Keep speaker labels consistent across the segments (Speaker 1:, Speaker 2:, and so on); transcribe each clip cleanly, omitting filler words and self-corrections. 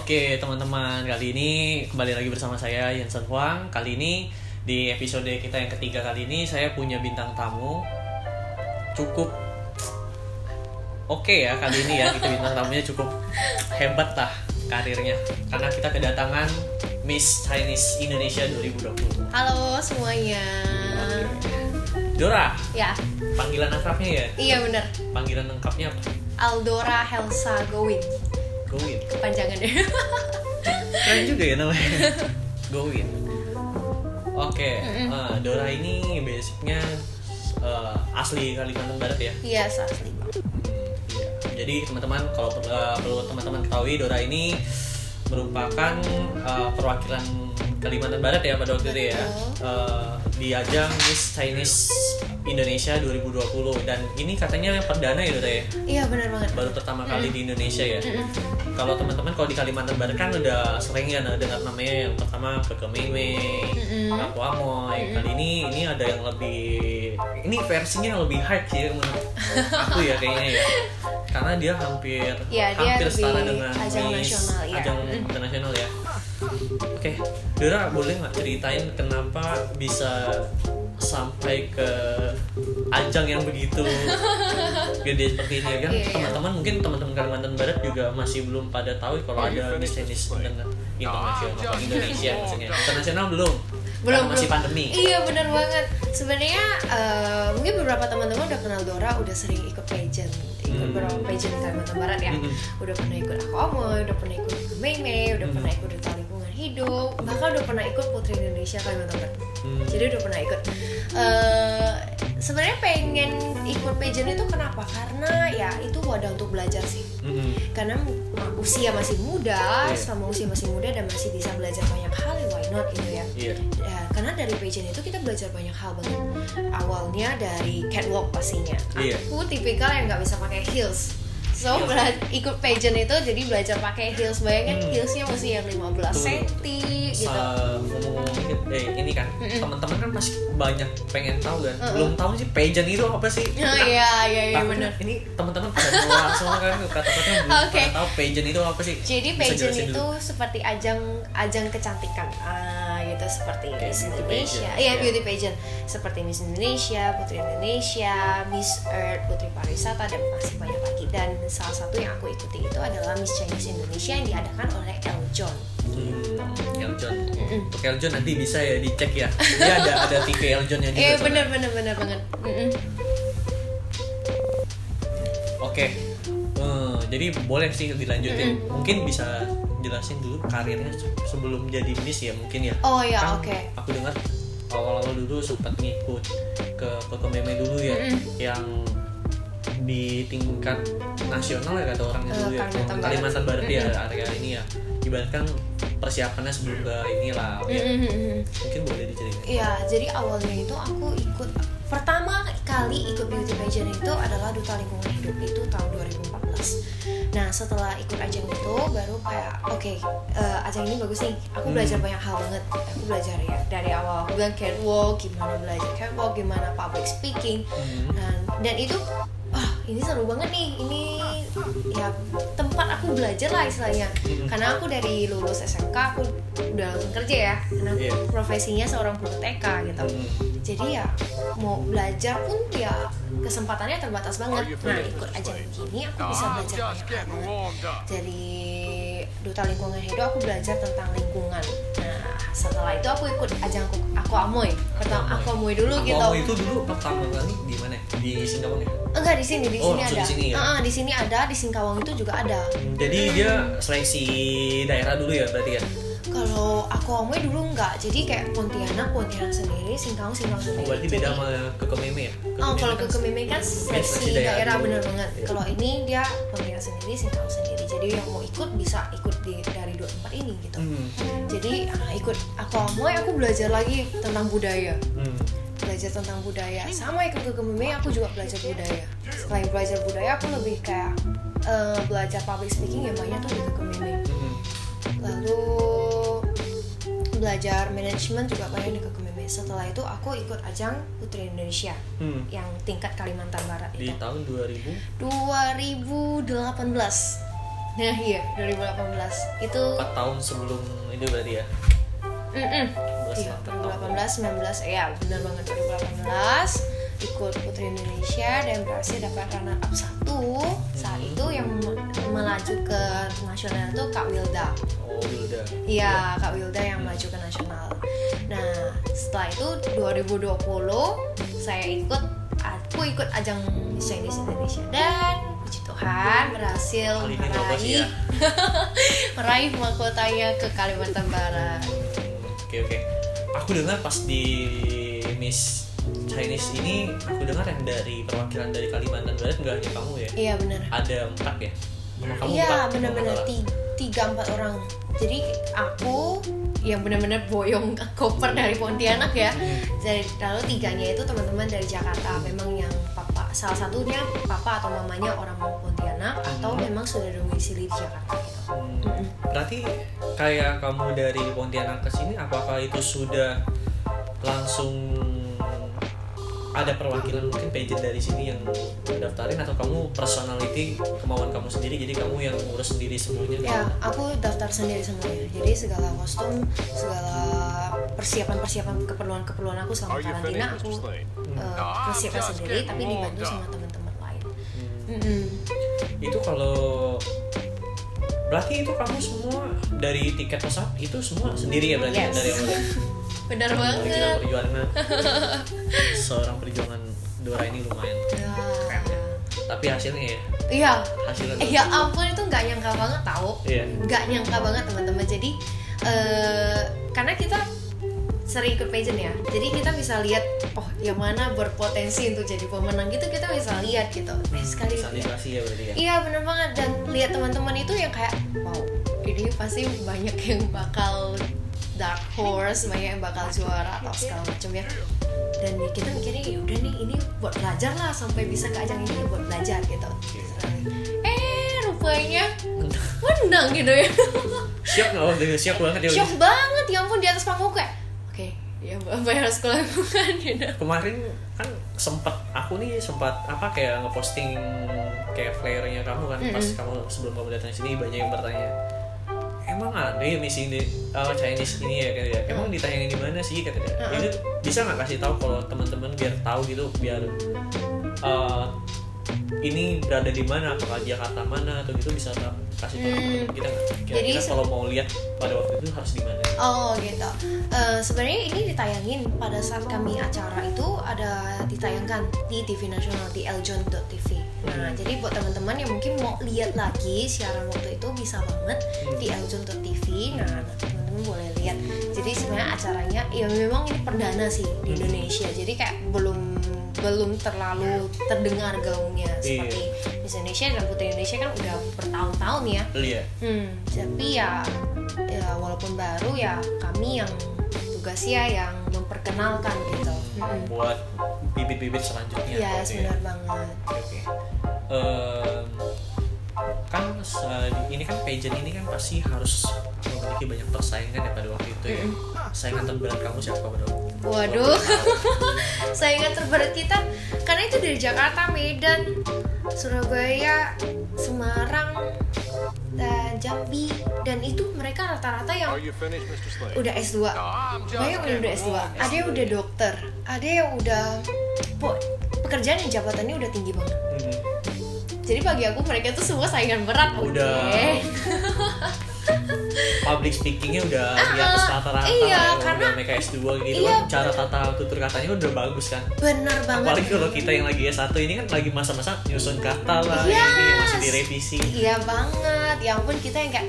Speaker 1: Oke teman-teman, kali ini kembali lagi bersama saya Yansen Huang. Kali ini di episode kita yang ketiga kali ini saya punya bintang tamu cukup oke ya kali ini ya. Kita bintang tamunya cukup hebat lah karirnya, karena kita kedatangan Miss Chinese Indonesia 2020.
Speaker 2: Halo semuanya.
Speaker 1: Dora.
Speaker 2: Ya.
Speaker 1: Panggilan akrabnya ya?
Speaker 2: Iya benar.
Speaker 1: Panggilan lengkapnya apa?
Speaker 2: Aldora Helsa Gowin.
Speaker 1: Gowin.
Speaker 2: Kepanjangannya.
Speaker 1: Keren juga ya namanya. Gowin. Oke. Dora ini basicnya asli Kalimantan Barat ya?
Speaker 2: Iya, asli.
Speaker 1: Iya. Jadi teman-teman kalau perlu teman-teman ketahui, Dora ini merupakan perwakilan Kalimantan Barat ya pada waktu itu ya, di ajang Miss Chinese Indonesia 2020, dan ini katanya yang perdana ya Dora ya?
Speaker 2: Iya benar banget.
Speaker 1: Baru pertama kali di Indonesia ya. Kalau teman-teman kalau di Kalimantan Barat kan udah sering ya dengar namanya, yang pertama Keke Meme, Aku Amoy. Kali ini ada yang lebih, ini versinya lebih hype sih menurut aku ya kayaknya ya. Karena dia hampir setara dengan
Speaker 2: ajang nasional ya.
Speaker 1: Ajang internasional ya. Oke, Dora boleh nggak ceritain kenapa bisa sampai ke ajang yang begitu gede seperti ini ya kan? Teman-teman mungkin teman-teman Kalimantan Barat juga masih belum pada tahu kalau ada Miss Chinese internasional Indonesia maksudnya. Internasional belum masih pandemi.
Speaker 2: Iya benar banget. Sebenarnya mungkin beberapa teman-teman udah kenal Dora, udah sering ikut pageant, beberapa pageant di Kalimantan Barat ya. Udah pernah ikut Aku Amoy, udah pernah ikut Meme, udah pernah ikut Duta Lingkungan Hidup, bahkan udah pernah ikut Putri Indonesia Kalimantan Barat. Jadi udah pernah ikut. Sebenarnya pengen ikut pageant itu kenapa? Karena ya itu wadah untuk belajar sih. Karena usia masih muda, selama usia masih muda dan masih bisa belajar banyak hal, why not gitu ya. Ya, karena dari pageant itu kita belajar banyak hal banget. Awalnya dari catwalk pastinya. Aku tipikal yang nggak bisa pakai heels. So ikut pageant itu jadi belajar pakai heels. Bayangin heelsnya mesti yang 15 cm gitu.
Speaker 1: Ini kan teman-teman kan masih banyak pengen tahu kan. Belum tahu sih pageant itu apa sih?
Speaker 2: Iya benar.
Speaker 1: Ini teman-teman pada luar semua kan kata-katanya belum pada tahu pageant itu apa sih?
Speaker 2: Jadi pageant itu seperti ajang kecantikan. Gitu seperti Miss Indonesia. Iya, beauty pageant. Seperti Miss Indonesia, Putri Indonesia, Miss Earth, Putri Pariwisata, dan masih banyak lagi. Dan salah satu yang aku ikuti itu adalah Miss Chinese Indonesia yang diadakan oleh Eljon.
Speaker 1: Eljon. Untuk Eljon nanti bisa ya dicek ya. Dia ada TV Eljon yang juga.
Speaker 2: Iya benar banget. Oke.
Speaker 1: Jadi boleh sih dilanjutin. Mungkin bisa jelasin dulu karirnya sebelum jadi Miss ya mungkin ya.
Speaker 2: Oh ya,
Speaker 1: kan
Speaker 2: oke.
Speaker 1: Aku dengar awal-awal dulu sempat ngikut ke Meme dulu ya, yang di tingkat nasional ya kata orangnya dulu ya. Kalimantan Barat ya area ini ya. Ibaratkan persiapannya sebelum ke inilah ya. Mungkin boleh diceritain.
Speaker 2: Iya, jadi awalnya itu aku ikut pertama kali ikut beauty pageant itu adalah Duta Lingkungan Hidup, itu tahun 2014. Nah setelah ikut ajang itu baru kayak ajang ini bagus nih, aku belajar banyak hal banget. Aku belajar ya dari awal, aku bilang catwalk, gimana belajar catwalk, gimana public speaking, dan itu ini seru banget nih, ini ya tempat aku belajar lah istilahnya. Karena aku dari lulus SMK aku udah langsung kerja ya, karena profesinya seorang guru TK gitu. Jadi ya mau belajar pun ya kesempatannya terbatas banget. Nah ikut ajang gini aku bisa belajar banyak hal banget. Dari Duta Lingkungan Hidup aku belajar tentang lingkungan. Nah setelah itu aku ikut ajang Aku Amoy. Pertama Aku Amoy dulu gitu.
Speaker 1: Aku Amoy itu dulu pertama kali di mana? Di Singkawang ya?
Speaker 2: Enggak, di sini ada.
Speaker 1: Di sini ya?
Speaker 2: Di sini ada, di Singkawang itu juga ada.
Speaker 1: Jadi dia seleksi daerah dulu ya berarti ya?
Speaker 2: Kalau Aku Amoy dulu enggak, jadi kayak Pontianak sendiri, Singkawang sendiri.
Speaker 1: Berarti beda sama Keke Meme ya?
Speaker 2: Kalau Keke Meme kan seleksi daerah bener banget. Kalau ini dia Pontianak sendiri, Singkawang sendiri. Jadi yang mau ikut bisa ikut dari dua tempat ini gitu. Jadi ikut Aku Amoy, aku belajar lagi tentang budaya. Belajar tentang budaya. Sama ikut Keke Meme, aku juga belajar budaya. Selain belajar budaya, aku lebih kayak belajar public speaking ya banyak tuh di Keke Meme. Lalu belajar manajemen juga banyak di Keke Meme. Setelah itu aku ikut ajang Putri Indonesia yang tingkat Kalimantan Barat
Speaker 1: di
Speaker 2: itu.
Speaker 1: tahun 2018.
Speaker 2: Nah iya 2018 itu
Speaker 1: 4 tahun sebelum itu berarti ya.
Speaker 2: 2018, 19, ya benar banget 2018 ikut Putri Indonesia dan berhasil dapat runner up 1. Saat itu yang melaju ke nasional itu Kak Wilda.
Speaker 1: Oh Wilda.
Speaker 2: Iya Kak Wilda yang melaju ke nasional. Nah setelah itu 2020 aku ikut ajang Miss Chinese Indonesia dan puji Tuhan berhasil meraih mahkotanya ke Kalimantan Barat.
Speaker 1: Oke. Aku dengar pas di Miss Chinese ini, aku dengar yang dari perwakilan dari Kalimantan Barat nggak hanya kamu ya?
Speaker 2: Iya benar.
Speaker 1: Ada 4 ya? Kamu
Speaker 2: iya
Speaker 1: 4,
Speaker 2: benar-benar 3-4 orang. Jadi aku yang benar-benar boyong koper dari Pontianak ya. Jadi lalu 3-nya itu teman-teman dari Jakarta. Memang yang papa, salah satunya papa atau mamanya orang Pontianak atau memang sudah domisili di Jakarta gitu.
Speaker 1: Berarti kayak kamu dari Pontianak ke sini, apakah itu sudah langsung ada perwakilan mungkin pageant dari sini yang daftarin, atau kamu personality kemauan kamu sendiri jadi kamu yang ngurus sendiri semuanya?
Speaker 2: Ya, aku daftar sendiri semuanya. Jadi segala kostum, segala persiapan keperluan aku selama karantina aku persiapkan sendiri, tapi dibantu sama teman-teman lain.
Speaker 1: Itu kalau berarti itu kamu semua dari tiket pesawat itu semua sendiri ya berarti?
Speaker 2: Yes.
Speaker 1: Dari awalnya?
Speaker 2: Benar banget.
Speaker 1: Seorang perjuangan Dora ini lumayan keren ya. Tapi hasilnya ya?
Speaker 2: Iya.
Speaker 1: Hasilnya
Speaker 2: ya ampun, itu nggak nyangka banget tau. Nggak nyangka banget teman-teman. Jadi karena kita sering ikut pageant ya, jadi kita bisa lihat yang mana berpotensi untuk jadi pemenang gitu, kita bisa lihat gitu. Sekali
Speaker 1: visualisasi ya berarti ya?
Speaker 2: Iya benar banget, dan lihat teman-teman itu yang kayak wow, ini pasti banyak yang bakal dark horse, banyak yang bakal juara atau segala macam ya. Dan kita mikirnya ya udah nih, ini buat belajar lah, sampai bisa ke ajang ini buat belajar gitu. Rupanya menang gitu ya.
Speaker 1: Siap nggak waktu itu? Siap banget ya?
Speaker 2: Siap banget, ya ampun, di atas panggung kayak oke, ya bayar sekolah bukan gitu.
Speaker 1: Kemarin kan aku sempat kayak ngeposting kayak flare-nya kamu kan, pas kamu sebelum kamu datang sini banyak yang bertanya, emang ada ya misi Chinese ini ya katanya, emang ditayangin di mana sih katanya. Itu bisa nggak kasih tahu kalau teman-teman biar tahu gitu, biar ini berada di mana, apakah Jakarta mana atau gitu, bisa kasih tahu teman-teman kita nggak? Kira-kira kalau mau lihat pada waktu itu harus di mana?
Speaker 2: Oh gitu. Sebenarnya ini ditayangin pada saat kami acara itu, ada ditayangkan di TV nasional di eljon.tv. Nah jadi buat teman-teman yang mungkin mau lihat lagi siaran waktu itu, bisa banget di eljon.tv. Nah teman-teman boleh lihat. Jadi sebenarnya acaranya ya memang ini perdana sih di Indonesia. Jadi kayak belum terlalu terdengar gaungnya seperti Miss Indonesia dan Putri Indonesia kan udah bertahun-tahun ya.
Speaker 1: Iya.
Speaker 2: Tapi ya walaupun baru ya, kami yang tugasnya yang memperkenalkan gitu.
Speaker 1: Buat bibit-bibit selanjutnya.
Speaker 2: Iya, benar banget.
Speaker 1: Oke. Kan ini kan pageant ini kan pasti harus memiliki banyak persaingan ya pada waktu itu ya. Saingan terberat kamu siapa pada waktu itu?
Speaker 2: Waduh, saingan terberat kita karena itu dari Jakarta, Medan, Surabaya, Semarang, dan Jambi, dan itu mereka rata-rata yang udah S2. Banyak yang udah S2, ada yang udah dokter, ada yang udah pekerjaan yang jabatannya udah tinggi banget. Jadi bagi aku mereka tuh semua saingan berat.
Speaker 1: Udah public speakingnya udah di atas rata-rata.
Speaker 2: Iya, karena
Speaker 1: udah mereka S2 gitu kan, cara tata tutur katanya udah bagus kan.
Speaker 2: Bener banget.
Speaker 1: Apalagi kalau kita yang lagi S1 ini kan lagi masa-masa nyusun kata lah, ini yang masih direvisi.
Speaker 2: Iya banget, ya ampun, kita yang kayak,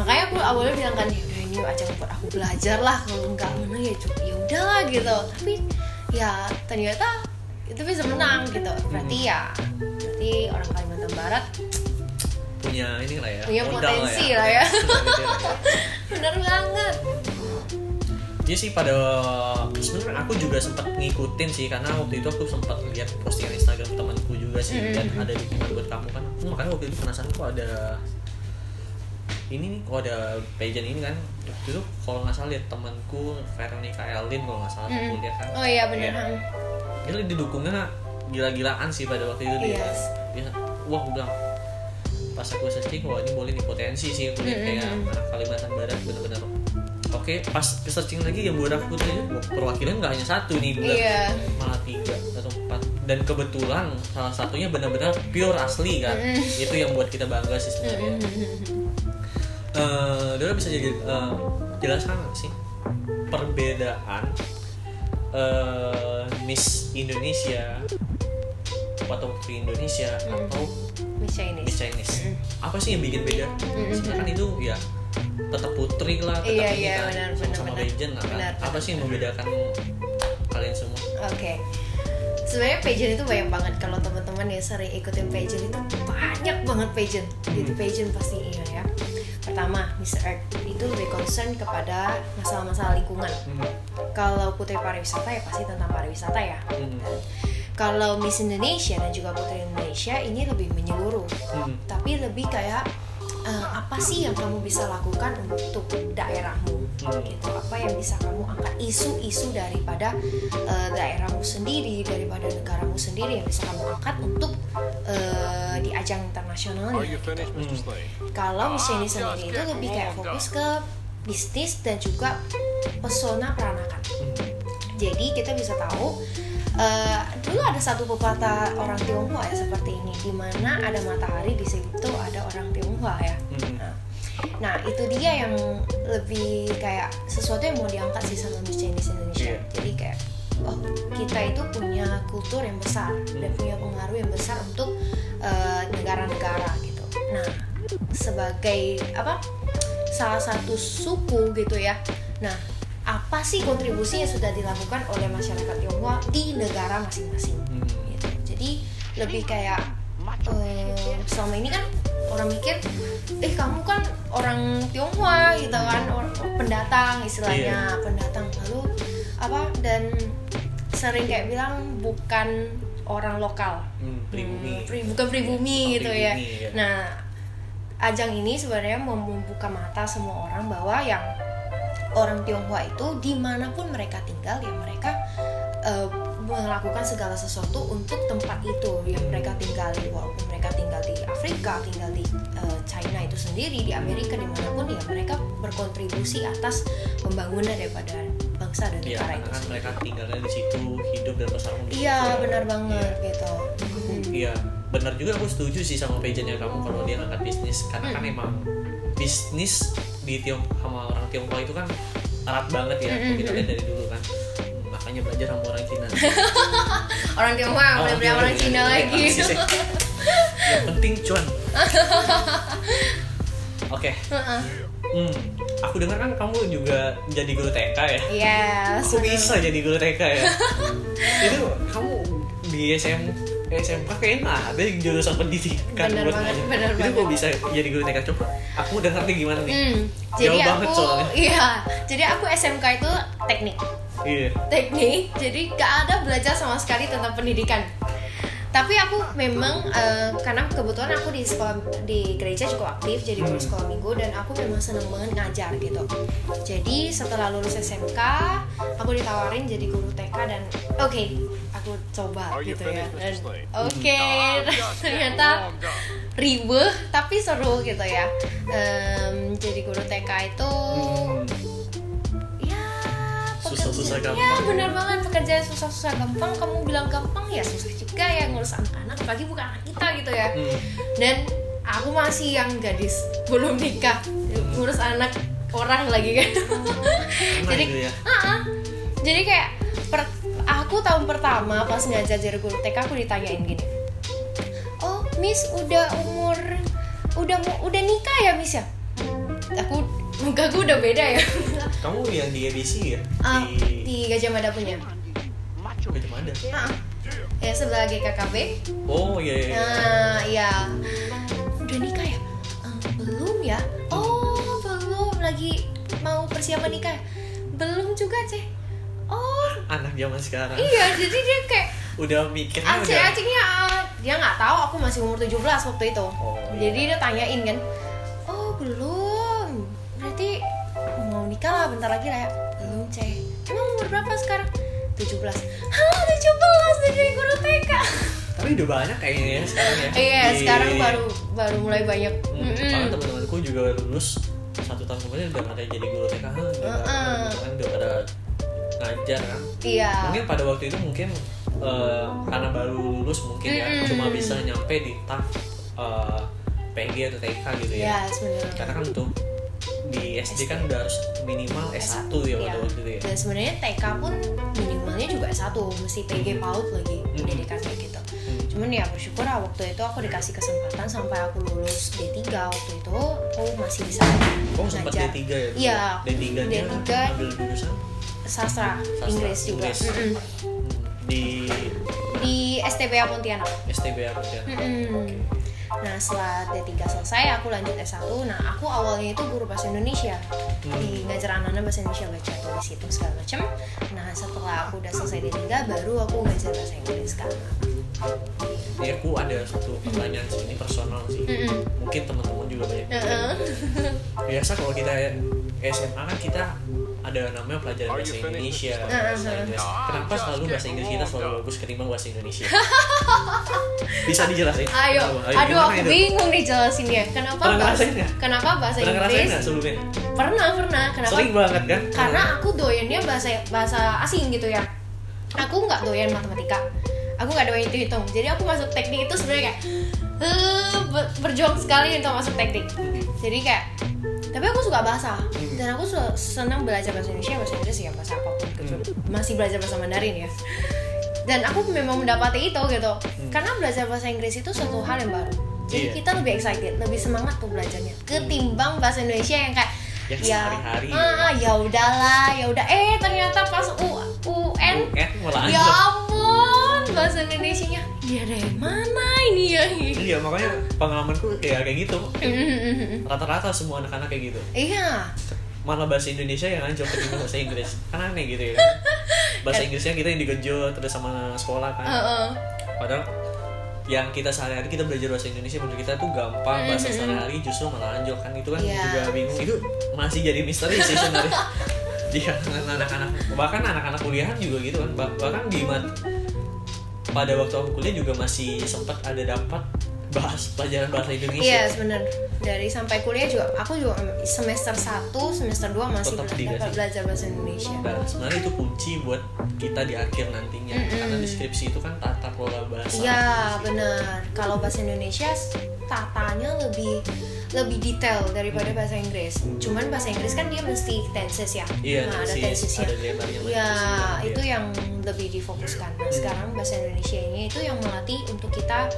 Speaker 2: makanya aku awalnya bilang kan, udah ini ajang buat aku belajar lah, kalau nggak menang ya udahlah gitu. Tapi ya ternyata itu bisa menang gitu. Berarti orang Kalimantan Barat
Speaker 1: punya ini lah ya,
Speaker 2: punya potensi lah ya. Bener banget.
Speaker 1: Iya sih, sebenarnya aku juga sempat ngikutin sih, karena waktu itu aku sempat lihat postingan Instagram temanku juga sih, dan ada dukungan buat kamu kan. Makanya waktu itu penasaran kok ada ini nih, kok ada pageant ini kan. Waktu itu kalau nggak salah lihat temanku Veronica Eldin kalau nggak salah aku lihat kan.
Speaker 2: Oh iya benar.
Speaker 1: Itu didukungnya gila-gilaan sih pada waktu itu. Dia wah, aku bilang pas aku searching, wah ini boleh nih potensi sih aku lihat kayak Kalimantan Barat benar-benar oke. Pas searching lagi yang buat aku tuh perwakilan nggak hanya satu nih, malah 3 atau 4, dan kebetulan salah satunya benar-benar pure asli kan. Itu yang buat kita bangga sih sebenarnya. Dora bisa jadi jelaskan nggak sih perbedaan Miss Indonesia atau Putri Indonesia atau Miss Chinese? Apa sih yang bikin beda? Sebenarnya kan itu ya tetap putri lah, tetap sama pageant lah kan. Apa sih yang membedakan kalian semua?
Speaker 2: Oke. Sebenarnya pageant itu banyak banget. Kalau teman-teman yang sering ikutin pageant itu banyak banget pageant. Beauty pageant pasti iya ya. Pertama, Miss Earth itu lebih concern kepada masalah-masalah lingkungan. Kalau Putri Pariwisata ya pasti tentang pariwisata ya. Kalau Miss Indonesia dan juga Putri Indonesia ini lebih menyeluruh, tapi lebih kayak apa sih yang kamu bisa lakukan untuk daerahmu, gitu. Apa yang bisa kamu angkat, isu-isu daripada daerahmu sendiri, daripada negaramu sendiri yang bisa kamu angkat untuk di ajang internasionalnya. Gitu. Kalau Miss Chinese sendiri itu lebih kayak fokus ke bisnis dan juga pesona peranakan. Jadi kita bisa tahu dulu ada satu pepatah orang Tionghoa ya seperti ini, di mana ada matahari di situ ada orang Tionghoa ya. Nah itu dia yang lebih kayak sesuatu yang mau diangkat sih sama Miss Chinese Indonesia. Jadi kayak kita itu punya kultur yang besar dan punya pengaruh yang besar untuk negara-negara gitu. Nah sebagai salah satu suku gitu ya. Nah apa sih kontribusi yang sudah dilakukan oleh masyarakat Tionghoa di negara masing-masing gitu. Jadi lebih kayak selama ini kan orang mikir kamu kan orang Tionghoa gitu kan, pendatang istilahnya, pendatang lalu dan sering kayak bilang bukan orang lokal, bukan pribumi gitu ya. Nah ajang ini sebenarnya membuka mata semua orang bahwa yang orang Tionghoa itu dimanapun mereka tinggal ya mereka melakukan segala sesuatu untuk tempat itu yang mereka tinggali, walaupun mereka tinggal di Afrika, tinggal di China itu sendiri, di Amerika, dimanapun ya mereka berkontribusi atas pembangunan daripada bangsa dan negara itu.
Speaker 1: Kan mereka tinggalnya di situ, hidup dan bersama.
Speaker 2: Iya benar banget gitu.
Speaker 1: Iya benar juga, aku setuju sih sama pageantnya kamu kalau dia ngangkat bisnis, karena kan emang bisnis di sama orang Tionghoa itu kan erat banget ya. Kita lihat dari dulu kan, makanya belajar sama orang Cina.
Speaker 2: Orang Tionghoa boleh orang Cina lagi.
Speaker 1: Yang penting cuan. Oke. Aku dengar kan kamu juga jadi guru TK ya?
Speaker 2: Iya.
Speaker 1: Aku bisa jadi guru TK ya. Itu kamu di SMK kayaknya ada jurusan pendidikan.
Speaker 2: Bener banget.
Speaker 1: Itu kok bisa jadi guru TK? Coba aku udah ngerti gimana nih.
Speaker 2: Jadi
Speaker 1: jauh banget soalnya.
Speaker 2: Iya. Jadi aku SMK itu teknik.
Speaker 1: Iya.
Speaker 2: Teknik. Jadi gak ada belajar sama sekali tentang pendidikan. Tapi aku memang karena kebetulan aku di sekolah di gereja cukup aktif jadi guru sekolah minggu, dan aku memang seneng banget ngajar gitu. Jadi setelah lulus SMK aku ditawarin jadi guru TK dan oke, aku coba gitu ya. Dan ternyata ribet tapi seru gitu ya. Jadi guru TK itu
Speaker 1: susah-susah gampang.
Speaker 2: Ya benar banget, pekerjaan susah-susah gampang. Kamu bilang gampang ya susah juga ya ngurus anak-anak, apalagi bukan anak kita gitu ya. Dan aku masih yang gadis belum nikah, ngurus anak orang lagi kan. Jadi
Speaker 1: gitu ya?
Speaker 2: Jadi kayak aku tahun pertama pas ngajar jadi guru TK aku ditanyain gini, oh Miss udah nikah ya Miss ya? Mukaku udah beda ya.
Speaker 1: Kamu yang di ABC ya?
Speaker 2: Di Gajah Mada punya.
Speaker 1: Gajah Mada?
Speaker 2: Ya sebelah GKKB.
Speaker 1: Oh iya.
Speaker 2: Nah iya. Udah nikah ya? Belum ya? Oh belum, lagi mau persiapan nikah ya? Belum juga Ceh. Oh
Speaker 1: anak zaman sekarang.
Speaker 2: Iya, jadi dia kayak
Speaker 1: udah mikirnya
Speaker 2: acing-acingnya dia nggak tahu aku masih umur 17 waktu itu. Jadi dia tanyain kan, oh belum, berarti mau nikah lah bentar lagi lah ya. Belum Ceh. Emang umur berapa sekarang? 17. Hah 17 jadi guru TK.
Speaker 1: Tapi udah banyak kayaknya ya sekarang ya.
Speaker 2: Iya, sekarang baru mulai banyak.
Speaker 1: Karena teman-temanku juga lulus 1 tahun kemudian udah ada jadi guru TK juga, kan udah pada ngajar kan.
Speaker 2: Iya.
Speaker 1: Mungkin pada waktu itu karena baru lulus mungkin ya cuma bisa nyampe di tahap PG atau TK gitu ya.
Speaker 2: Iya, sebenarnya.
Speaker 1: Karena kan untuk di SD kan udah harus minimal S1 ya pada waktu itu ya.
Speaker 2: Dan sebenarnya TK pun minimalnya juga S1, mesti PG PAUD lagi pendidikan kayak gitu. Cuman ya bersyukur waktu itu aku dikasih kesempatan sampai aku lulus D3 waktu itu aku masih bisa
Speaker 1: sempat
Speaker 2: ngajar.
Speaker 1: D3 ya?
Speaker 2: Iya.
Speaker 1: D3-nya ambil jurusan
Speaker 2: sastra Inggris juga. Di STBA Pontianak.
Speaker 1: STBA Pontianak.
Speaker 2: Okay. Nah setelah D3 selesai aku lanjut S1. Nah aku awalnya itu guru bahasa Indonesia, di ngajar anak-anak bahasa Indonesia, baca tulis itu segala macam. Nah setelah aku udah selesai D3 baru aku ngajar bahasa Inggris sekarang.
Speaker 1: Ya aku ada satu pertanyaan sih, ini personal sih. Mungkin teman-teman juga banyak. Biasa kalau kita SMA kan kita ada namanya pelajaran bahasa Indonesia, bahasa Inggris. Kenapa selalu bahasa Inggris kita selalu bagus ketimbang bahasa Indonesia? Bisa dijelasin?
Speaker 2: Aduh aku bingung nih jelasinnya. Kenapa bahasa
Speaker 1: Inggris?
Speaker 2: Ngerasain
Speaker 1: nggak sebelumnya?
Speaker 2: Pernah. Kenapa?
Speaker 1: Sering banget kan?
Speaker 2: Karena aku doyannya bahasa asing gitu ya. Aku nggak doyan matematika. Aku nggak doyan hitung. Jadi aku masuk teknik itu sebenarnya kayak berjuang sekali untuk masuk teknik. Jadi kayak, tapi aku suka bahasa dan aku senang belajar bahasa Indonesia, bahasa Inggris ya, bahasa apapun gitu. Masih belajar bahasa Mandarin ya. Dan aku memang mendapati itu gitu. Karena belajar bahasa Inggris itu suatu hal yang baru. Jadi kita lebih excited, lebih semangat tuh belajarnya ketimbang bahasa Indonesia yang kayak
Speaker 1: sehari-hari.
Speaker 2: Ya udahlah, ya udah. Ternyata pas UN ya ampun, bahasa Indonesianya dia dari mana ini ya?
Speaker 1: Iya, makanya pengalamanku kayak gitu. Rata-rata semua anak-anak kayak gitu.
Speaker 2: Iya.
Speaker 1: Malah bahasa Indonesia yang anjlok ketimbang bahasa Inggris. Kan aneh gitu ya. Bahasa Inggrisnya kita yang digejot terus sama sekolah kan. Padahal yang kita sehari-hari kita belajar bahasa Indonesia menurut kita tuh gampang, bahasa sehari-hari justru malah anjlok kan. Itu kan juga bingung. Itu masih jadi misteri sih sebenarnya. Dia anak-anak, bahkan anak-anak kuliahan juga gitu kan. Bahkan pada waktu aku kuliah juga masih sempat ada dapat pelajaran bahasa Indonesia.
Speaker 2: Iya, sebenarnya. Dari sampai kuliah juga aku juga semester 1, semester 2 masih belajar bahasa Indonesia.
Speaker 1: Nah, sebenarnya itu kunci buat kita di akhir nantinya. Karena di skripsi itu kan tata kelola bahasa.
Speaker 2: Iya, benar. Kalau bahasa Indonesia tatanya lebih detail daripada bahasa Inggris. Cuman bahasa Inggris kan dia mesti tenses ya.
Speaker 1: Iya,
Speaker 2: ada tensesnya.
Speaker 1: Ada grammarnya.
Speaker 2: Iya, itu yang lebih difokuskan. Nah, sekarang bahasa Indonesia ini itu yang melatih untuk kita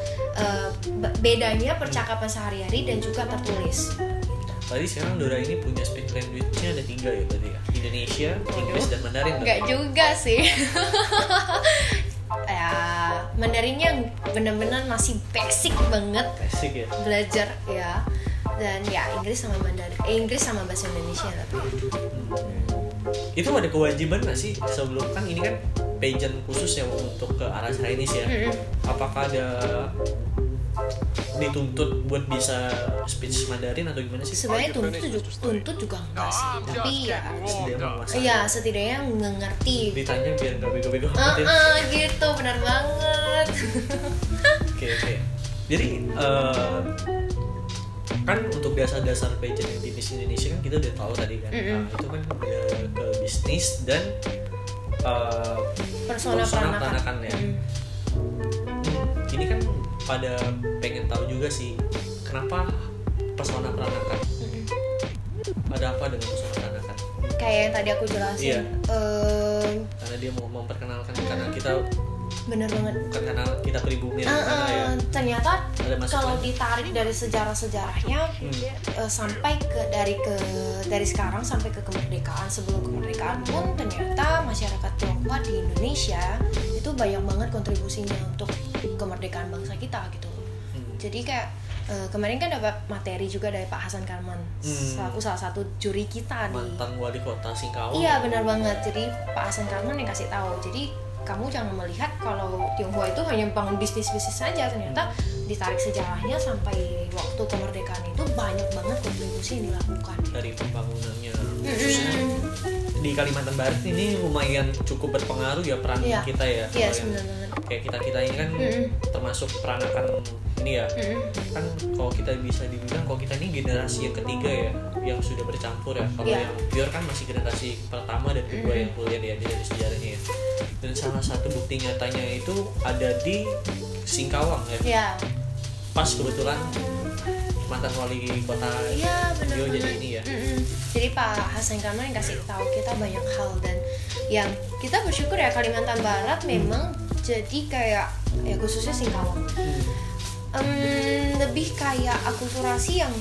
Speaker 2: bedanya percakapan sehari-hari dan juga tertulis.
Speaker 1: Tadi sekarang Dora ini punya speak language-nya ada 3 ya berarti ya? Indonesia, Inggris, dan Mandarin.
Speaker 2: Enggak juga sih. Ya, Mandarinnya benar-benar masih basic banget.
Speaker 1: Basic ya?
Speaker 2: Belajar ya. Dan ya Inggris sama bahasa Indonesia tapi.
Speaker 1: Itu ada kewajiban nggak sih sebelum, kan ini kan pageant khusus ya untuk ke arah Chinese ya? Apakah ada dituntut buat bisa speech Mandarin atau gimana sih?
Speaker 2: Sebenarnya tuntut juga enggak sih, tapi ya setidaknya mengerti.
Speaker 1: Ditanya biar nggak bego-bego.
Speaker 2: Gitu, benar banget.
Speaker 1: Oke. Jadi kan untuk dasar-dasar pageant yang di Miss Indonesia kan kita udah tahu tadi kan. Itu kan ke bisnis dan persona peranakan ya. Ini kan pada pengen tahu juga sih kenapa persona peranakan. Ada apa dengan persona peranakan?
Speaker 2: Kayak yang tadi aku jelasin.
Speaker 1: Iya. Karena dia mau memperkenalkan karena kita
Speaker 2: bener banget.
Speaker 1: Bukan karena kita pribumi ya.
Speaker 2: Ternyata kalau ditarik dari sejarah-sejarahnya sampai dari sekarang sampai ke kemerdekaan, sebelum kemerdekaan pun ternyata masyarakat Tionghoa di Indonesia itu banyak banget kontribusinya untuk kemerdekaan bangsa kita gitu. Jadi kayak kemarin kan dapat materi juga dari Pak Hasan Karman, selaku salah satu juri kita
Speaker 1: mantan wali kota Singkawang.
Speaker 2: Iya benar banget. Jadi Pak Hasan Karman yang kasih tahu. Jadi kamu jangan melihat kalau Tionghoa itu hanya bangun bisnis-bisnis saja. Ternyata ditarik sejarahnya sampai waktu kemerdekaan itu banyak banget kontribusi yang dilakukan.
Speaker 1: Dari pembangunannya khususnya di di Kalimantan Barat ini lumayan cukup berpengaruh ya peran kita ya.
Speaker 2: Iya, benar banget.
Speaker 1: Kayak kita ini kan termasuk peranakan ini ya. Kan kalau kita bisa dibilang kalau kita ini generasi yang ketiga ya, yang sudah bercampur ya. Kalau yang pure kan masih generasi pertama dan kedua yang kuliah ya dari sejarahnya ya. Dan salah satu bukti nyatanya itu ada di Singkawang ya.
Speaker 2: Iya.
Speaker 1: Pas kebetulan mantan wali kota Rio jadi ini ya.
Speaker 2: Jadi Pak Hasan Kamal yang kasih tahu kita banyak hal, dan yang kita bersyukur ya Kalimantan Barat memang jadi kayak ya khususnya Singkawang lebih kayak akulturasi yang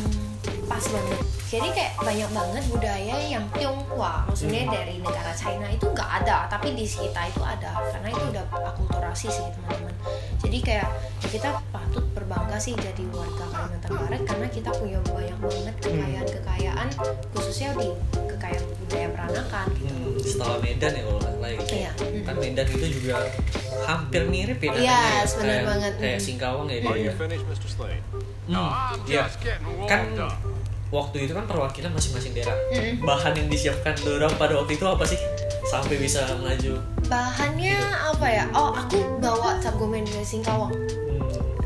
Speaker 2: pas banget. Jadi kayak banyak banget budaya yang Tionghoa, maksudnya dari negara China itu nggak ada, tapi di kita itu ada, karena itu udah akulturasi sih teman-teman. Jadi kayak ya kita patut berbangga sih jadi warga Kalimantan Barat, karena kita punya banyak banget kekayaan khususnya di kekayaan budaya peranakan gitu.
Speaker 1: Setelah Medan ya kalau nggak salah gitu.
Speaker 2: Iya.
Speaker 1: Kan Medan itu juga hampir mirip ya.
Speaker 2: Iya, benar banget.
Speaker 1: Kayak Singkawang ya dia.
Speaker 3: Are you finished, Mr. Slade?
Speaker 1: Iya. Kan waktu itu kan perwakilan masing-masing daerah. Bahan yang disiapkan dorang pada waktu itu apa sih sampai bisa melaju?
Speaker 2: Bahannya apa ya? Oh, aku bawa cap gome dari Singkawang.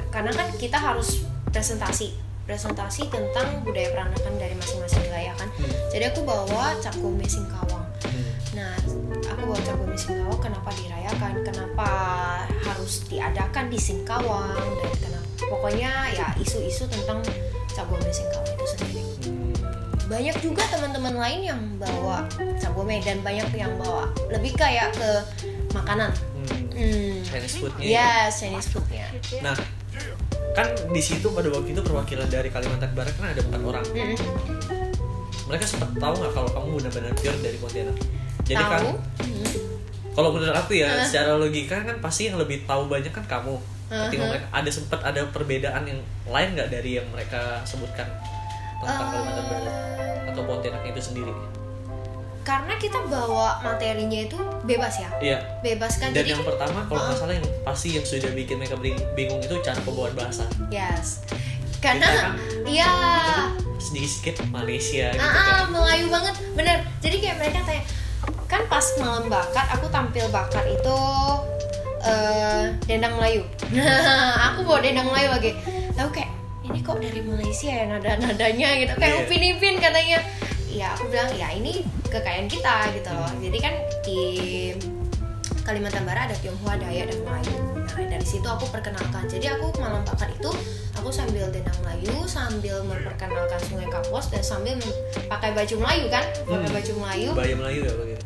Speaker 2: Karena kan kita harus presentasi tentang budaya peranakan dari masing-masing wilayah kan. Jadi aku bawa cap gome Singkawang. Nah, aku bawa cap gome Singkawang kenapa dirayakan, kenapa harus diadakan di Singkawang, dan kenapa pokoknya ya isu-isu tentang cap gome Singkawang itu sendiri. Banyak juga teman-teman lain yang bawa cap gome, dan banyak yang bawa lebih kayak ke makanan.
Speaker 1: Chinese foodnya.
Speaker 2: Yes, Chinese foodnya.
Speaker 1: Nah, kan di situ pada waktu itu perwakilan dari Kalimantan Barat kan ada 4 orang. Mereka sempat tahu nggak kalau kamu benar-benar pure dari Pontianak? Jadi
Speaker 2: Tahu.
Speaker 1: kan, kalau menurut aku ya, secara logika kan pasti yang lebih tahu banyak kan kamu. Ketika mereka sempat ada perbedaan yang lain nggak dari yang mereka sebutkan tentang Kalimantan Barat atau Pontianak itu sendiri?
Speaker 2: Karena kita bawa materinya itu bebas ya.
Speaker 1: Iya.
Speaker 2: Bebas kan.
Speaker 1: Dan
Speaker 2: jadi
Speaker 1: yang pertama kalau nggak salah yang pasti yang sudah bikin mereka bingung itu cara pembawaan bahasa.
Speaker 2: yes. Karena
Speaker 1: Kita kan sedikit Malaysia gitu kan.
Speaker 2: Melayu banget, bener. Jadi kayak mereka tanya, kan pas malam bakat aku tampil bakat itu dendang Melayu. Aku bawa dendang Melayu lagi. Tahu kayak ini kok dari Malaysia ya nada-nadanya gitu. Kayak Upin Ipin katanya. Ya aku bilang ya ini kekayaan kita gitu loh. Jadi kan di Kalimantan Barat ada Tionghoa, Dayak, dan Melayu. Nah dari situ aku perkenalkan. Jadi aku malam bakat itu aku sambil dendang Melayu, sambil memperkenalkan Sungai Kapuas, dan sambil pakai baju Melayu kan, pakai baju Melayu.
Speaker 1: Baju Melayu ya begitu.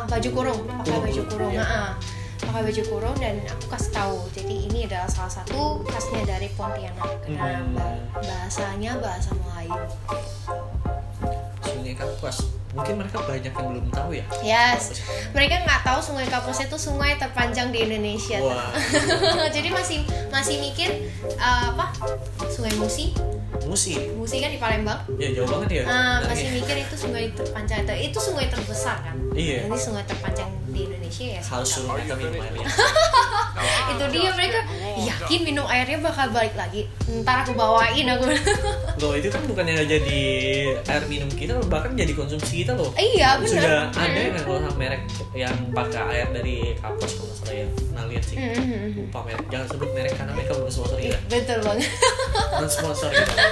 Speaker 2: Baju kurung, pakai baju kurung. Pakai baju kurung, dan aku kasih tahu. Jadi ini adalah salah satu khasnya dari Pontianak. Karena bahasanya bahasa Melayu.
Speaker 1: Sungai Kapuas, mungkin mereka banyak yang belum tahu ya.
Speaker 2: Yes, mereka nggak tahu Sungai Kapuas itu sungai terpanjang di Indonesia.
Speaker 1: Wah.
Speaker 2: Jadi masih mikir apa? Sungai Musi kan di Palembang.
Speaker 1: Ya jauh banget ya.
Speaker 2: Masih mikir itu sungai terpanjang, itu sungai terbesar kan.
Speaker 1: Iya.
Speaker 2: Jadi sungai terpanjang di Indonesia ya.
Speaker 1: Harus suruh mereka minum airnya.
Speaker 2: Itu dia, mereka yakin minum airnya bakal balik lagi. Ntar aku bawain aku.
Speaker 1: Loh itu kan bukannya jadi air minum kita, bahkan jadi konsumsi kita loh.
Speaker 2: Iya benar.
Speaker 1: Sudah ada yang kalau merek yang pakai air dari Kapuas kalau nggak salah ya. Pernah lihat sih. Lupa merek. Jangan sebut merek karena mereka belum sponsor kita.
Speaker 2: Betul banget.
Speaker 1: Non sponsor kita.